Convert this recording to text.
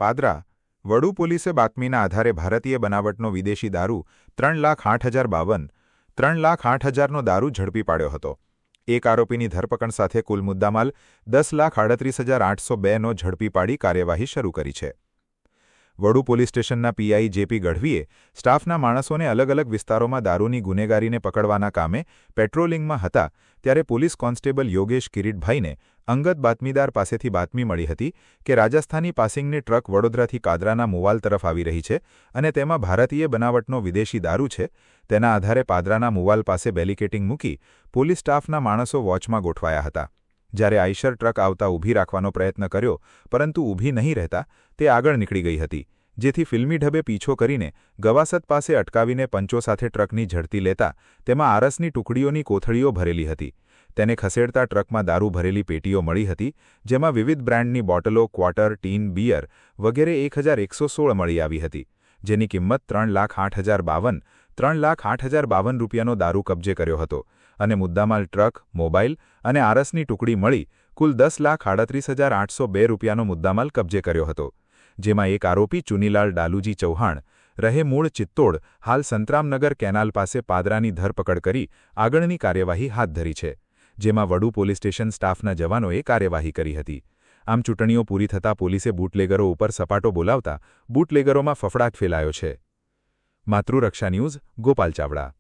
પાદરા વડુ પોલીસે બાતમીના આધારે ભારતીય બનાવટનો વિદેશી દારૂ 3,08,052 3,08,000નો દારૂ ઝડપી પાડ્યો હતો। એક આરોપીની ધરપકડ સાથે કુલ મુદ્દામાલ 10,38,802નો ઝડપી પાડી કાર્યવાહી શરૂ કરી છે। વડુ પોલીસ સ્ટેશનના પીઆઈ જેપી ગઢવીએ સ્ટાફના માણસોને અલગ અલગ વિસ્તારોમાં દારૂની ગુનેગારીને પકડવાના કામે પેટ્રોલિંગમાં હતા ત્યારે પોલીસ કોન્સ્ટેબલ યોગેશ કિરીટભાઈને અંગત બાતમીદાર પાસેથી બાતમી મળી હતી કે રાજસ્થાની પાસિંગની ટ્રક વડોદરાથી કાદરાના મુવાલ તરફ આવી રહી છે અને તેમાં ભારતીય બનાવટનો વિદેશી દારૂ છે। તેના આધારે પાદરાના મુવાલ પાસે બેલિકેટિંગ મૂકી પોલીસ સ્ટાફના માણસો વોચમાં ગોઠવાયા હતા। જ્યારે આઈશર ટ્રક આવતા ઊભી રાખવાનો પ્રયત્ન કર્યો પરંતુ ઊભી નહીં રહેતા તે આગળ નીકળી ગઈ હતી, જેથી ફિલ્મી ઢબે પીછો કરીને ગવાસત પાસે અટકાવીને પંચો સાથે ટ્રકની ઝડપી લેતા તેમાં આરસની ટુકડીઓની કોથળીઓ ભરેલી હતી। તેને ખસેડતા ટ્રકમાં દારૂ ભરેલી પેટીઓ મળી હતી, જેમાં વિવિધ બ્રાન્ડની બોટલો, ક્વાર્ટર, ટીન, બિયર વગેરે 1,116 મળી આવી હતી, જેની કિંમત 3,08,052 3,08,052 રૂપિયાનો દારૂ કબજે કર્યો હતો અને મુદ્દામાલ ટ્રક, મોબાઈલ અને આરસની ટુકડી મળી કુલ 10,38,802 રૂપિયાનો મુદ્દામાલ કબજે કર્યો હતો, જેમાં એક આરોપી ચુનીલાલ ડાલુજી ચૌહાણ રહે મૂળ ચિત્તોડ હાલ સંતરામનગર કેનાલ પાસે પાદરાની ધરપકડ કરી આગળની કાર્યવાહી હાથ ધરી છે, જેમાં વડુ પોલીસ સ્ટેશન સ્ટાફના જવાનોએ કાર્યવાહી કરી હતી। આમ ચૂંટણીઓ પૂરી થતાં પોલીસે બૂટલેગરો ઉપર સપાટો બોલાવતા બૂટલેગરોમાં ફફડાટ ફેલાયો છે। માતૃરક્ષા ન્યૂઝ, ગોપાલ ચાવડા।